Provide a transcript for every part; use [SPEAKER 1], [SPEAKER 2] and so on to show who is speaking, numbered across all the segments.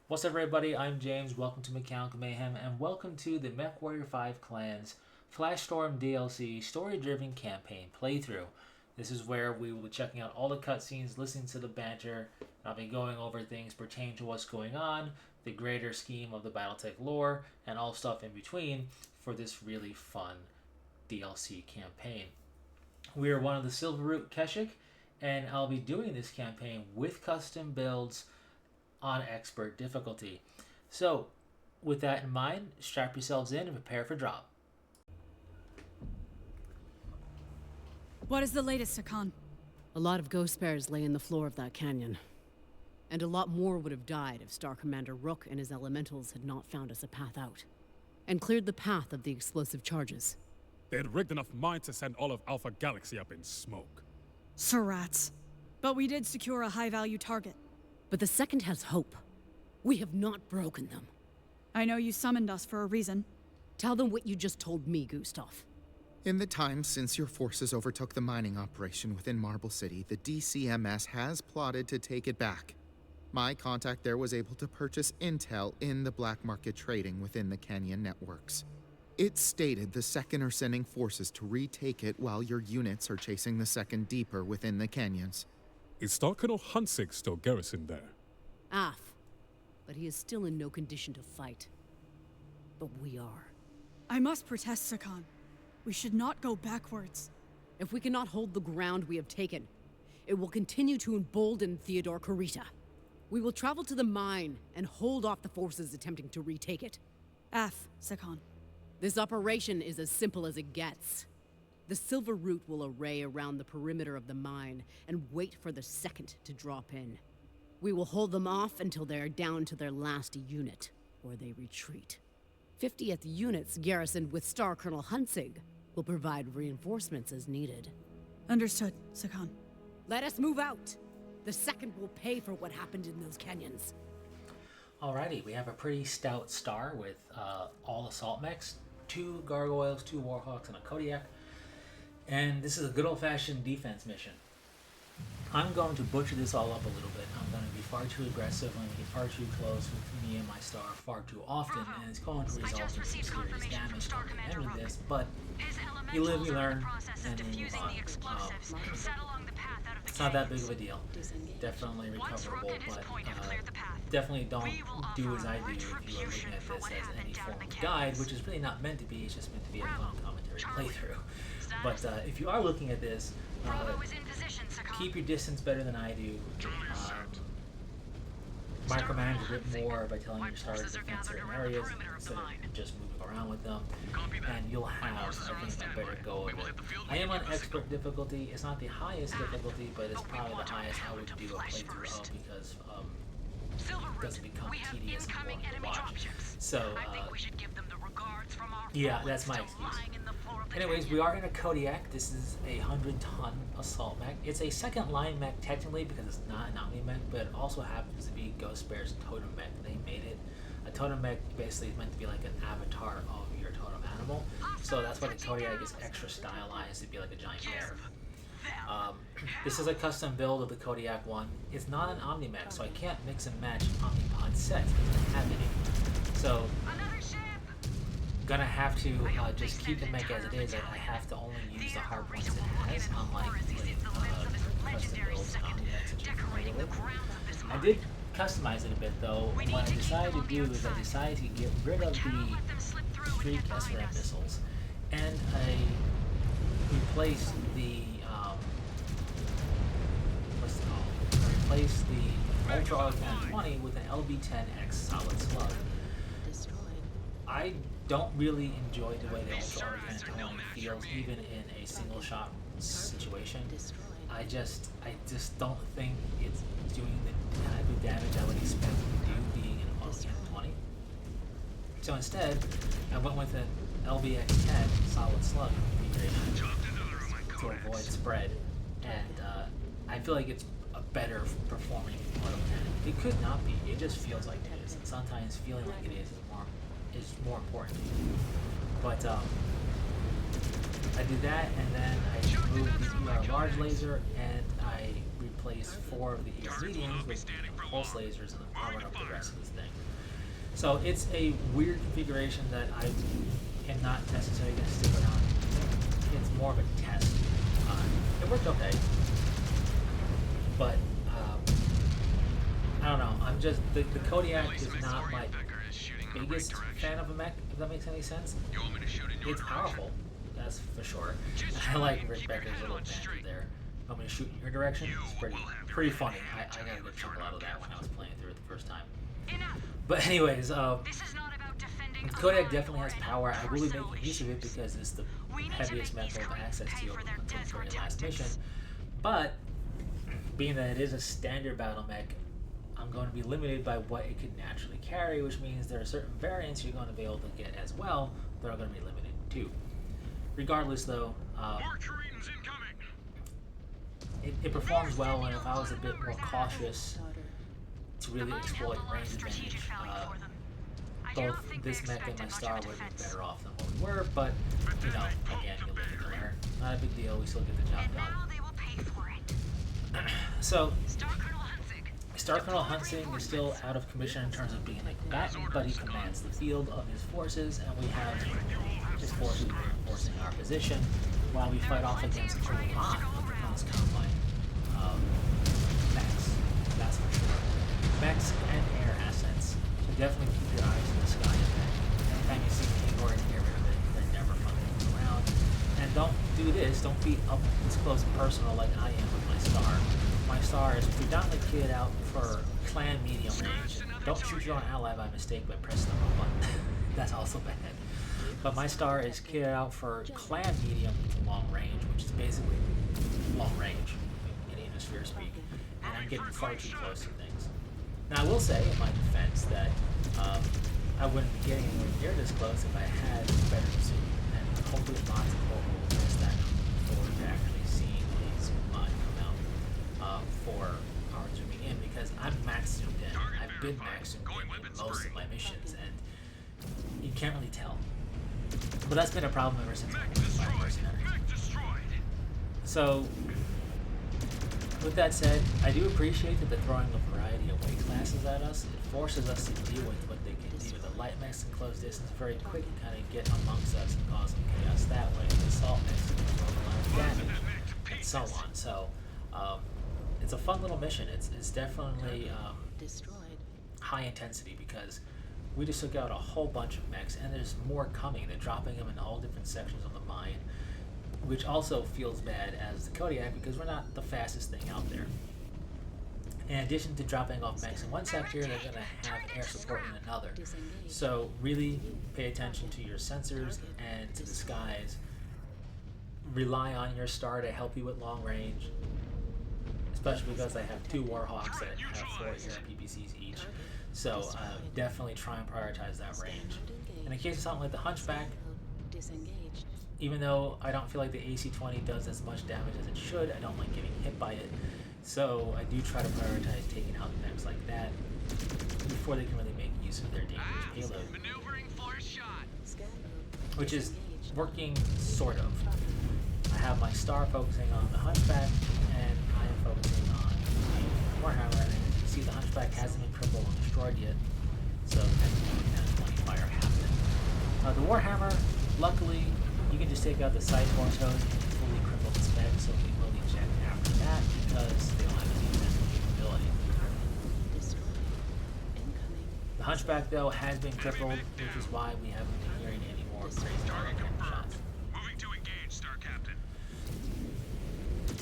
[SPEAKER 1] What's up, everybody? I'm James. Welcome to Mechanical Mayhem, and welcome to the MechWarrior 5 Clans Flashstorm DLC story-driven campaign playthrough. This is where we will be checking out all the cutscenes, listening to the banter, and I'll be going over things pertaining to what's going on, the greater scheme of the Battletech lore, and all stuff in between for this really fun DLC campaign. We are one of the Silverroot Keshik, and I'll be doing this campaign with custom builds on expert difficulty. So, with that in mind, strap yourselves in and prepare for drop.
[SPEAKER 2] What is the latest, Sakan?
[SPEAKER 3] A lot of ghost bears lay in the floor of that canyon. And a lot more would have died if Star Commander Rook and his elementals had not found us a path out. And cleared the path of the explosive charges.
[SPEAKER 4] They had rigged enough mines to send all of Alpha Galaxy up in smoke.
[SPEAKER 2] Surats. But we did secure a high-value target.
[SPEAKER 3] But the Second has hope. We have not broken them.
[SPEAKER 2] I know you summoned us for a reason.
[SPEAKER 3] Tell them what you just told me, Gustav.
[SPEAKER 5] In the time since your forces overtook the mining operation within Marble City, the DCMS has plotted to take it back. My contact there was able to purchase intel in the black market trading within the Canyon networks. It stated the Second are sending forces to retake it while your units are chasing the Second deeper within the canyons.
[SPEAKER 4] Is Star Colonel Huntsig still garrisoned there?
[SPEAKER 3] Af. But he is still in no condition to fight. But we are.
[SPEAKER 2] I must protest, Sakan. We should not go backwards.
[SPEAKER 3] If we cannot hold the ground we have taken, it will continue to embolden Theodore Kurita. We will travel to the mine and hold off the forces attempting to retake it.
[SPEAKER 2] Af, Sakan.
[SPEAKER 3] This operation is as simple as it gets. The Silverroot will array around the perimeter of the mine and wait for the Second to drop in. We will hold them off until they are down to their last unit, or they retreat. 50th units garrisoned with Star Colonel Huntsig will provide reinforcements as needed.
[SPEAKER 2] Understood, Sakan.
[SPEAKER 3] Let us move out! The Second will pay for what happened in those canyons.
[SPEAKER 1] Alrighty, we have a pretty stout star with all assault mechs, 2 gargoyles, 2 warhawks, and a Kodiak. And this is a good old-fashioned defense mission. I'm going to butcher this all up a little bit. I'm going to be far too aggressive. I'm going to get far too close with me and my star far too often, and it's going to result in some serious damage on the end of this, but you live, you learn, and then you move on. It's not that big of a deal. Definitely recoverable, but definitely don't do as I do if you are looking at this as any form of guide, which is really not meant to be. It's just meant to be a fun commentary playthrough. But if you are looking at this, keep your distance better than I do. Micromanage a bit more by telling your stars to defend certain areas instead of just moving around with them, and you'll have, I think, a better go of it. I am on expert difficulty. It's not the highest difficulty, but it's probably the highest I would do a playthrough of because it doesn't become tedious and boring to watch. So, yeah, that's my excuse. Anyways, we are in a Kodiak. This is a 100-ton assault mech. It's a second line mech technically because it's not an omni mech, but it also happens to be Ghost Bear's totem mech. They made it. A totem mech basically is meant to be like an avatar of your totem animal. So that's why the Kodiak is extra stylized to be like a giant bear. This is a custom build of the Kodiak one. It's not an omni mech, so I can't mix and match Omnipod sets because I don't have any. So gonna have to just keep the mech as it is. I have to only use the hard points it has, unlike custom builds I did customize it a bit though. What I decided to do is I decided to get rid of the Streak SRM missiles, and I replaced the what's it called? I replaced the Ultra Arcan 20 with an LB-10X solid slug. I don't really enjoy the way the Ultra Arcan 20 feels, even in a single shot situation. I just don't think it's doing the type of damage I would expect it to do being an Arcan 20. So instead, I went with an LBX-10 solid slug configuration to avoid spread, and I feel like it's a better performing auto cannon. It could not be. It just feels like it is, and sometimes feeling like it is more important. But I did that, and then I moved the ER large laser, and I replaced 4 of the ER mediums with pulse lasers and then powering up the rest of this thing. So it's a weird configuration that I am not necessarily going to stick around. It's more of a test. It worked okay, but I don't know. I'm just the Kodiak is not my biggest fan of a mech, if that makes any sense. It's powerful, that's for sure. I like Rick Becker's little banter there. I'm going to shoot in your direction. It's pretty funny. I got a good chuckle out of that when I was playing through it the first time. But anyways, the Kodiak definitely has power. I will be making use of it because it's the heaviest mech with access to over until the very last mission. But being that it is a standard battle mech, I'm going to be limited by what it could naturally carry, which means there are certain variants you're going to be able to get as well that are going to be limited too. Regardless, though, it performs well, and if I was a bit more cautious to really exploit range advantage, both this mech and my star would have been better off than what we were, but, you know, again, you live and learn. Not a big deal, we still get the job done. So, Star Colonel Hunsing is still out of commission in terms of being a combatant, but he commands the field of his forces, and we have his forces reinforcing our position while we fight off against a lot of Defense Combine mechs, that's for sure. Mechs and air assets, so definitely keep your eyes in the sky. Anytime you see me, go ahead and get rid of it. They're never fun to move around. And don't do this, don't be up this close and personal like I am with my star. My star is predominantly kitted out for clan medium range. Don't shoot your own ally by mistake by pressing the wrong button. That's also bad. But my star is kitted out for clan medium to long range, which is basically long range in Ionosphere speak. And I'm getting far too close to things. Now I will say, in my defense, that I wouldn't be getting anywhere near this close if I had better zoom. And hopefully lots of people will miss that forward to actually seeing a zoom line come out for our zooming in, because I'm max zoomed in. I've been max zoomed in most of my missions, and you can't really tell. But that's been a problem ever since I was by mercenaries. So, with that said, I do appreciate that they're throwing a variety of weight classes at us. It forces us to deal with what they can do. The light mechs in close distance very quick and kind of get amongst us and cause some chaos that way. The assault mechs can throw a lot of damage, and so on. So, it's a fun little mission. It's definitely high intensity because we just took out a whole bunch of mechs, and there's more coming. They're dropping them in all different sections of the mine, which also feels bad as the Kodiak because we're not the fastest thing out there. In addition to dropping off mechs in one sector, they're going to have air support in another. So really pay attention to your sensors and to the skies. Rely on your star to help you with long range, especially because I have 2 Warhawks that have 4 air PPCs each. So definitely try and prioritize that range. In the case of something like the Hunchback, even though I don't feel like the AC-20 does as much damage as it should, I don't like getting hit by it. So I do try to prioritize taking out mechs like that before they can really make use of their dangerous payload. Which is working, sort of. I have my star focusing on the Hunchback, and I am focusing on the Warhammer, and you can see the Hunchback hasn't been crippled or destroyed yet, so that's 20 fire happening. The Warhammer, luckily, you can just take out the side torsos and fully cripple the spec, so we will eject after that because they don't have any defensive capability. The Hunchback, though, has been crippled, which is why we haven't been hearing any more crazy shots.
[SPEAKER 6] Moving to engage, Star Captain.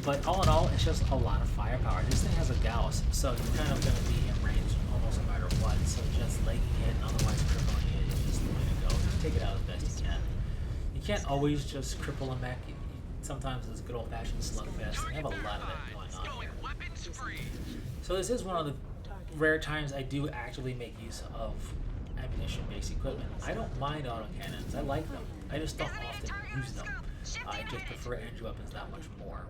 [SPEAKER 1] But all in all, it's just a lot of firepower. This thing has a Gauss, so you're kind of going to be in range almost no matter what. So just legging it and otherwise crippling it is just the way to go. Just take it out as best you can. You can't always just cripple a mech. Sometimes it's good old-fashioned slugfest. They have a lot of that going on here. So this is one of the rare times I do actually make use of ammunition-based equipment. I don't mind autocannons. I like them. I just don't often use them. I just prefer energy weapons that much more.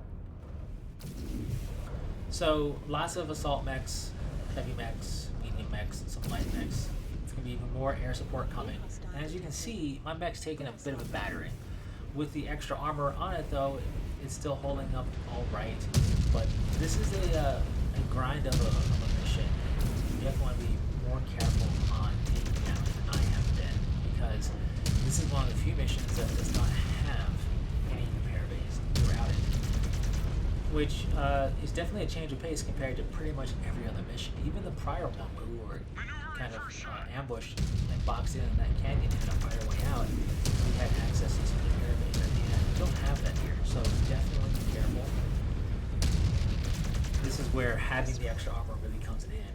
[SPEAKER 1] So lots of assault mechs, heavy mechs, medium mechs, some light mechs. It's going to be even more air support coming. And as you can see, my mech's taking a bit of a battering. With the extra armor on it, though, it's still holding up all right. But this is a grind of a mission. definitely want to be more careful on taking down than I have been, because this is one of the few missions that does not have any repair base throughout it, which is definitely a change of pace compared to pretty much every other mission. Even the prior one, where we were kind of ambushed and boxed in that canyon and had to fight our way out, we had access to some repair base at the end. We don't have that here, so definitely be careful. This is where having the extra armor really comes in handy.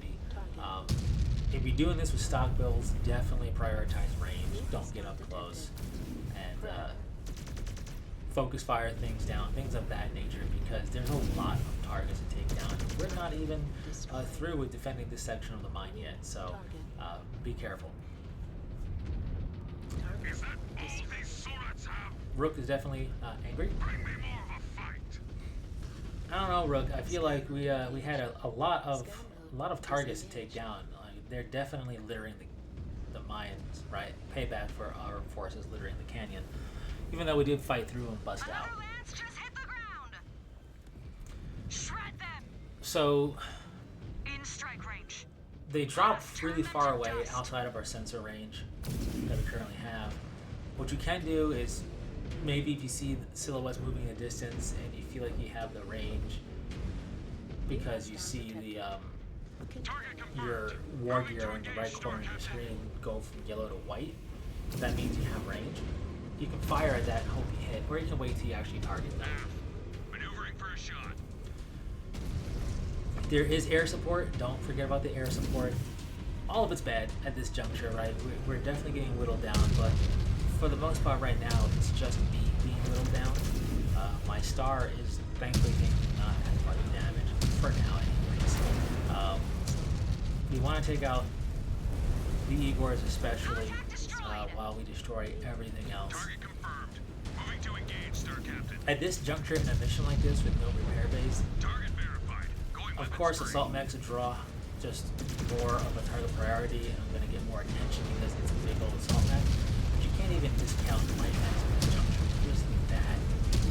[SPEAKER 1] If you're doing this with stock builds, definitely prioritize range. Don't get up close, and focus fire things down, things of that nature, because there's a lot of targets to take down. We're not even through with defending this section of the mine yet, so be careful.
[SPEAKER 6] Is that all these Surats have?
[SPEAKER 1] Rook is definitely angry.
[SPEAKER 6] Bring me more of a fight.
[SPEAKER 1] I don't know, Rook. I feel like we had a lot of targets to take down. Like, they're definitely littering the mines, right? Payback for our forces littering the canyon. Even though we did fight through and bust out.
[SPEAKER 7] Another lance just hit the ground. Shred them.
[SPEAKER 1] So
[SPEAKER 7] In strike range.
[SPEAKER 1] they drop really far away outside of our sensor range that we currently have. What you can do is, maybe if you see the silhouettes moving in the distance and you feel like you have the range, because you see the your war gear in the right corner of your screen go from yellow to white, that means you have range. You can fire at that and hope you hit, or you can wait till you actually target them.
[SPEAKER 6] Maneuvering for a shot.
[SPEAKER 1] There is air support. Don't forget about the air support. All of it's bad at this juncture, right? We're definitely getting whittled down, but for the most part right now, it's just me being whittled down. My star is thankfully taking not as much damage, for now anyways. We want to take out the Igors especially, while we destroy everything else.
[SPEAKER 6] Target confirmed. Moving to engage, Star Captain.
[SPEAKER 1] At this juncture in a mission like this with no repair base,
[SPEAKER 6] Target verified. Going
[SPEAKER 1] of
[SPEAKER 6] weapons
[SPEAKER 1] course
[SPEAKER 6] free.
[SPEAKER 1] assault mechs draw just more of a target priority, and I'm going to get more attention because it's a big old assault mech. But you can't even discount light mechs at this juncture. Just that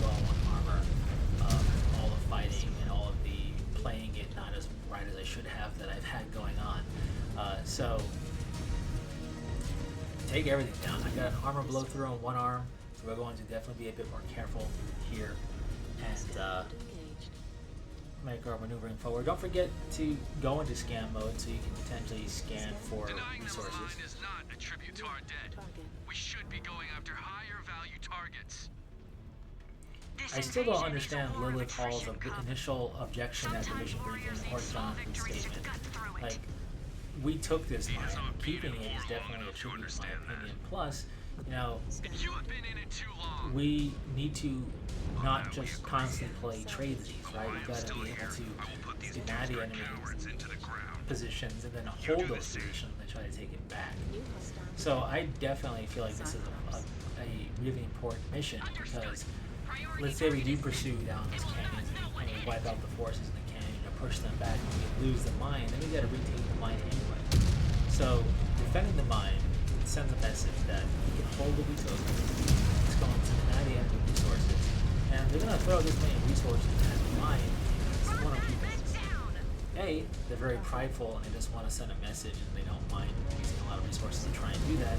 [SPEAKER 1] low on armor, all the fighting and all of the playing it not as right as I should have that I've had going on. So take everything down. I got an armor blow through on one arm, so we're going to definitely be a bit more careful here and make our maneuvering forward. Don't forget to go into scan mode so you can potentially scan for
[SPEAKER 6] Denying them a
[SPEAKER 1] resources.
[SPEAKER 6] mine is not a tribute to our dead. We should be going after higher value targets.
[SPEAKER 1] I still don't understand Lilith Hall's initial objection at the mission briefing or Jonathan's statement. Like, we took this mine. Keeping it is definitely a tribute in my opinion. Plus, you know,
[SPEAKER 6] You have been in it too long.
[SPEAKER 1] we need to not just constantly play trades these, right? We've got to be able to deny the enemy
[SPEAKER 6] Cowards into the ground.
[SPEAKER 1] positions and then hold those positions and try to take it back. So I definitely feel like this is a really important mission, because let's say we do pursue down this canyon and we wipe out the forces in the canyon or push them back and we lose the mine, then we gotta retake the mine anyway. So defending the mine sends a message that we can hold what we took. It's going to deny the enemy resources, and they're gonna throw this many resources at the mine. It's one of two things. A, they're very prideful and they just want to send a message and they don't mind using a lot of resources to try and do that.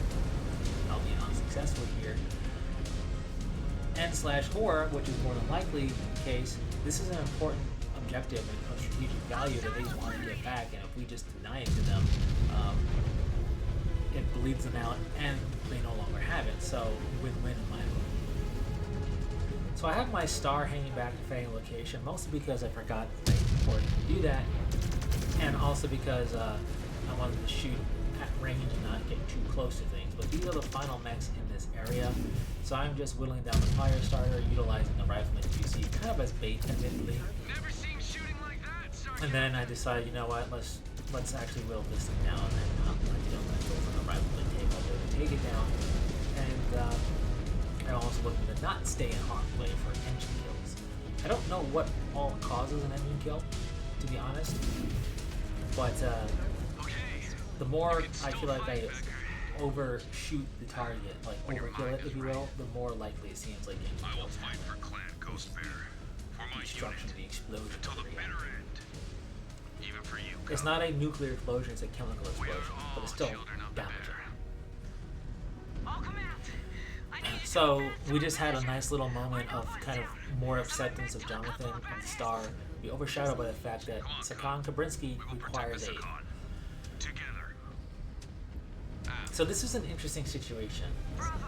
[SPEAKER 1] I'll be unsuccessful here. And/or, which is more than likely the case, this is an important objective and of strategic value that they want to get back, and if we just deny it to them, it bleeds them out and they no longer have it. So win-win in my book. So I have my star hanging back defending location, mostly because I forgot that it's important to do that, and also because I wanted to shoot at range and not get too close to things. But these are the final mechs in this area, so I'm just whittling down the fire starter, utilizing the rifleman QC kind of as bait, admittedly.
[SPEAKER 6] Never seen shooting like that, Sergeant.
[SPEAKER 1] And then I decided, you know what, let's actually whittle this thing down and not let go from the rifleman table to take it down. And I'm also looking to not stay in harm's way for engine kills. I don't know what all causes an engine kill, to be honest, but the more I feel like I overshoot the target, like overkill it, if you will, the more likely it seems like engine
[SPEAKER 6] I will
[SPEAKER 1] kills
[SPEAKER 6] fight
[SPEAKER 1] happen.
[SPEAKER 6] for Clan Ghost Bear. For my
[SPEAKER 1] Destruction,
[SPEAKER 6] unit.
[SPEAKER 1] the explosion
[SPEAKER 6] Until
[SPEAKER 1] of
[SPEAKER 6] the
[SPEAKER 1] the
[SPEAKER 6] bitter
[SPEAKER 1] reactor.
[SPEAKER 6] end. Even for you.
[SPEAKER 1] It's not a nuclear explosion, it's a chemical explosion, but it's still
[SPEAKER 6] children of the
[SPEAKER 1] damaging.
[SPEAKER 6] bear.
[SPEAKER 7] I'll come out. I need to
[SPEAKER 1] So
[SPEAKER 7] go fast
[SPEAKER 1] we
[SPEAKER 7] to
[SPEAKER 1] just
[SPEAKER 7] my
[SPEAKER 1] had a
[SPEAKER 7] pleasure.
[SPEAKER 1] nice little moment of kind of more acceptance of Jonathan and the star be overshadowed by the fact that Sakan Kabrinsky
[SPEAKER 6] We will protect
[SPEAKER 1] requires
[SPEAKER 6] the
[SPEAKER 1] aid.
[SPEAKER 6] Sakan. Together.
[SPEAKER 1] So this is an interesting situation.
[SPEAKER 7] Bravo.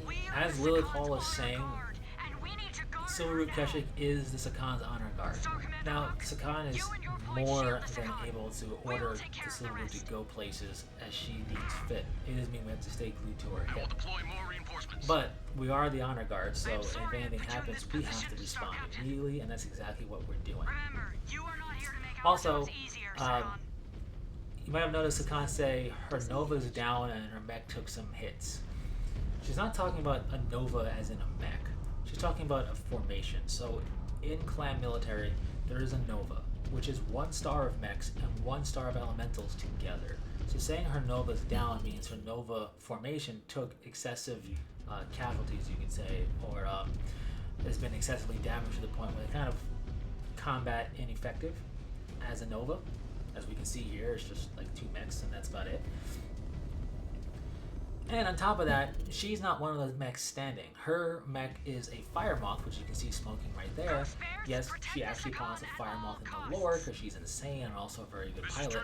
[SPEAKER 7] We are
[SPEAKER 1] As
[SPEAKER 7] the
[SPEAKER 1] Lilith
[SPEAKER 7] Sakan's
[SPEAKER 1] Hall is
[SPEAKER 7] honor
[SPEAKER 1] saying,
[SPEAKER 7] guard, and we need to guard
[SPEAKER 1] Silverroot
[SPEAKER 7] her now.
[SPEAKER 1] Keshik is the Sakan's honor guard.
[SPEAKER 7] Star Commander
[SPEAKER 1] Now,
[SPEAKER 7] Hawk,
[SPEAKER 1] Sakan is
[SPEAKER 7] you and your point
[SPEAKER 1] more
[SPEAKER 7] shield the
[SPEAKER 1] than
[SPEAKER 7] Sakan.
[SPEAKER 1] able to
[SPEAKER 7] We will
[SPEAKER 1] order
[SPEAKER 7] take care
[SPEAKER 1] the
[SPEAKER 7] of the
[SPEAKER 1] Silverroot to
[SPEAKER 7] rest.
[SPEAKER 1] go places as she deems fit. It doesn't mean we have to stay glued to her
[SPEAKER 6] And we'll
[SPEAKER 1] hip.
[SPEAKER 6] deploy more reinforcements.
[SPEAKER 1] But we are the honor guard, so
[SPEAKER 7] I'm
[SPEAKER 1] if
[SPEAKER 7] sorry I
[SPEAKER 1] anything
[SPEAKER 7] put you in
[SPEAKER 1] happens,
[SPEAKER 7] this
[SPEAKER 1] we have
[SPEAKER 7] position,
[SPEAKER 1] to
[SPEAKER 7] Star
[SPEAKER 1] respond
[SPEAKER 7] Captain.
[SPEAKER 1] immediately, and that's exactly what we're doing.
[SPEAKER 7] Remember, you are not here to make our
[SPEAKER 1] Also,
[SPEAKER 7] jobs easier, Sakan.
[SPEAKER 1] you might have noticed Sakan say her Nova's down and her mech took some hits. She's not talking about a Nova as in a mech. She's talking about a formation. So in clan military, there is a Nova, which is 1 star of mechs and 1 star of elementals together. So saying her Nova's down means her Nova formation took excessive casualties, you could say, or has been excessively damaged to the point where they kind of combat ineffective as a Nova. As we can see here, it's just like 2 mechs and that's about it. And on top of that, she's not one of those mechs standing. Her mech is a fire moth, which you can see smoking right there. Yes, she actually calls a fire moth in the lore because she's insane and also a very good pilot.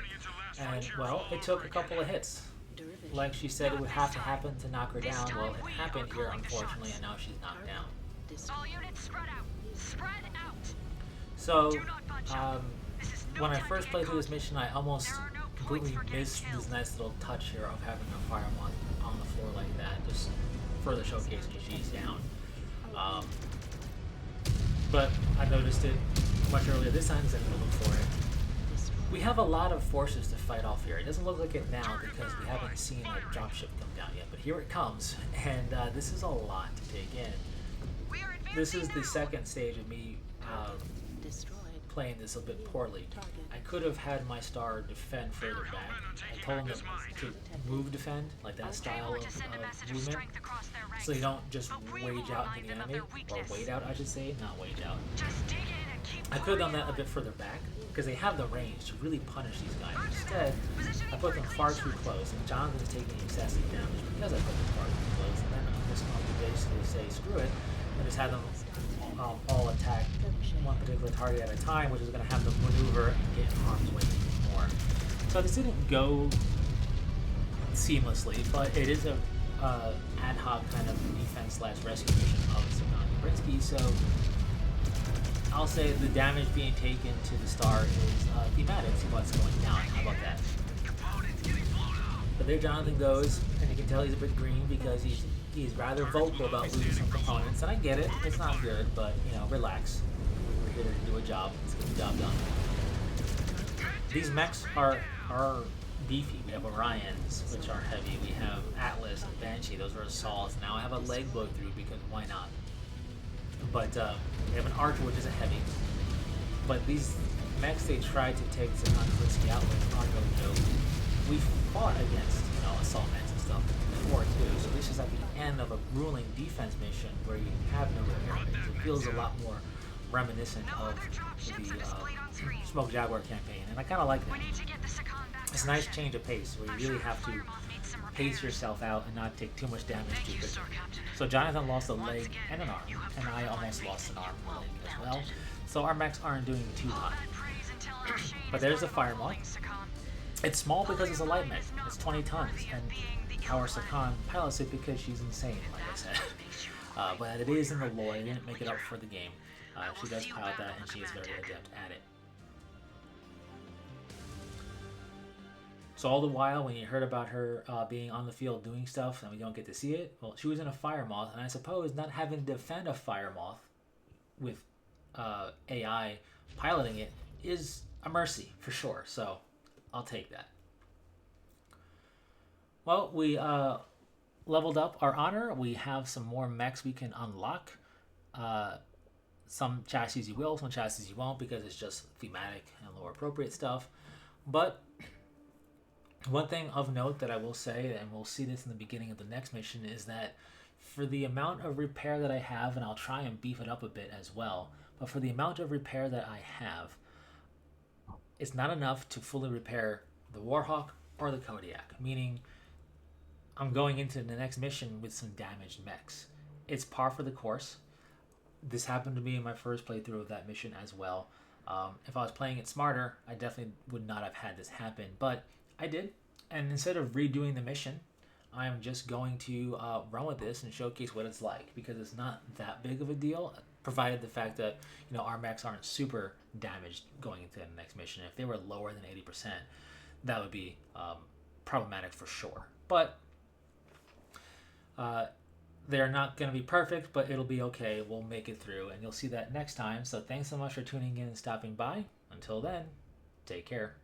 [SPEAKER 1] And, well, it took a couple of hits. Like she said, it would have to happen to knock her down. Well, it happened here, unfortunately, and now she's knocked down.
[SPEAKER 7] All units spread out. Spread out.
[SPEAKER 1] So,
[SPEAKER 7] Do not bunch up. This is no
[SPEAKER 1] when I
[SPEAKER 7] time to
[SPEAKER 1] first
[SPEAKER 7] get
[SPEAKER 1] played through this
[SPEAKER 7] cocky.
[SPEAKER 1] mission, I almost
[SPEAKER 7] There are no points
[SPEAKER 1] completely
[SPEAKER 7] for getting
[SPEAKER 1] missed
[SPEAKER 7] killed.
[SPEAKER 1] this nice little touch here of having a fire moth on the floor like that, just further showcasing she's down. But I noticed it much earlier this time because I didn't look for it. We have a lot of forces to fight off here. It doesn't look like it now because we haven't seen a dropship come down yet, but here it comes, and this is a lot to take in.
[SPEAKER 7] We are
[SPEAKER 1] This is
[SPEAKER 7] advancing
[SPEAKER 1] the
[SPEAKER 7] now.
[SPEAKER 1] second stage of me playing this a bit poorly. I could have had my star defend further back. I told him to move defend, like that style
[SPEAKER 7] Able to
[SPEAKER 1] of
[SPEAKER 7] send a message of
[SPEAKER 1] movement,
[SPEAKER 7] strength across their ranks.
[SPEAKER 1] so you don't just
[SPEAKER 7] But we
[SPEAKER 1] wage
[SPEAKER 7] will
[SPEAKER 1] out
[SPEAKER 7] remind
[SPEAKER 1] into the
[SPEAKER 7] them of
[SPEAKER 1] enemy,
[SPEAKER 7] their
[SPEAKER 1] or
[SPEAKER 7] weakness.
[SPEAKER 1] wait out I should say, not wage out.
[SPEAKER 7] Just dig in and keep
[SPEAKER 1] I could have done
[SPEAKER 7] pouring
[SPEAKER 1] that a
[SPEAKER 7] on.
[SPEAKER 1] bit further back, because they have the range to really punish these guys.
[SPEAKER 7] Roger
[SPEAKER 1] Instead,
[SPEAKER 7] that. Positioning
[SPEAKER 1] I put
[SPEAKER 7] for a
[SPEAKER 1] them
[SPEAKER 7] clean
[SPEAKER 1] far too
[SPEAKER 7] shot.
[SPEAKER 1] close, and Jonathan's taking excessive damage because I put them far too close, and then I'm just going to basically say screw it, and just have them all attack one particular target at a time, which is going to have them maneuver and get in harm's way more. So this didn't go seamlessly, but it is a ad hoc kind of defense/rescue mission of Sakan Kabrinsky, so I'll say the damage being taken to the star is thematic to what's going down. How about that? But there Jonathan goes, and you can tell he's a bit green because he's rather vocal about losing some components, and I get it. It's not good, but you know, relax. We're here to do a job. Let's get the job done. These mechs are beefy. We have Orions, which are heavy. We have Atlas and Banshee. Those are assaults. Now I have a leg blow through because why not? But we have an Archer, which is a heavy. But these mechs they tried to take Sakan Kabrinsky out with are no joke. We fought against, you know, assault mechs and stuff before too. So this is at the end of a grueling defense mission where you have no repair. It feels a lot more reminiscent of the Smoke Jaguar campaign, and I kind of like that.
[SPEAKER 7] We need to get the Sakan back
[SPEAKER 1] It's a
[SPEAKER 7] to
[SPEAKER 1] nice
[SPEAKER 7] ship.
[SPEAKER 1] change of pace where you really have to pace yourself out and not take too much damage
[SPEAKER 7] Thank
[SPEAKER 1] too
[SPEAKER 7] you,
[SPEAKER 1] quickly.
[SPEAKER 7] Star Captain.
[SPEAKER 1] So Jonathan lost a
[SPEAKER 7] Once
[SPEAKER 1] leg
[SPEAKER 7] again,
[SPEAKER 1] and an arm,
[SPEAKER 7] you have
[SPEAKER 1] and I
[SPEAKER 7] proven
[SPEAKER 1] almost
[SPEAKER 7] my
[SPEAKER 1] lost an arm and a leg as
[SPEAKER 7] well
[SPEAKER 1] well. So our mechs aren't doing too
[SPEAKER 7] All
[SPEAKER 1] hot.
[SPEAKER 7] that praise until our shade
[SPEAKER 1] But
[SPEAKER 7] is
[SPEAKER 1] there's
[SPEAKER 7] part
[SPEAKER 1] a
[SPEAKER 7] of our
[SPEAKER 1] fire moth.
[SPEAKER 7] holding, Sakan.
[SPEAKER 1] It's small because it's a light mech.
[SPEAKER 7] Is not
[SPEAKER 1] It's 20
[SPEAKER 7] more
[SPEAKER 1] tons,
[SPEAKER 7] worthy of
[SPEAKER 1] and
[SPEAKER 7] being the
[SPEAKER 1] our
[SPEAKER 7] outlet.
[SPEAKER 1] Sakan pilots it because she's insane, like I said. But it is in the lore. They didn't make it up for the game. She does pilot that, and she is very adept at it. So all the while, when you heard about her being on the field doing stuff, and we don't get to see it, well, she was in a fire moth, and I suppose not having to defend a fire moth with AI piloting it is a mercy for sure. So I'll take that. Well, we leveled up our honor. We have some more mechs we can unlock. Some chassis you will, some chassis you won't, because it's just thematic and lore appropriate stuff. But one thing of note that I will say, and we'll see this in the beginning of the next mission, is that for the amount of repair that I have, and I'll try and beef it up a bit as well, but for the amount of repair that I have, it's not enough to fully repair the Warhawk or the Kodiak, meaning I'm going into the next mission with some damaged mechs. It's par for the course. This happened to me in my first playthrough of that mission as well. If I was playing it smarter, I definitely would not have had this happen, but I did. And instead of redoing the mission, I'm just going to run with this and showcase what it's like, because it's not that big of a deal, provided the fact that our mechs aren't super damaged going into the next mission. If they were lower than 80%, that would be problematic for sure. But they're not going to be perfect, but it'll be okay. We'll make it through, and you'll see that next time. So thanks so much for tuning in and stopping by. Until then, take care.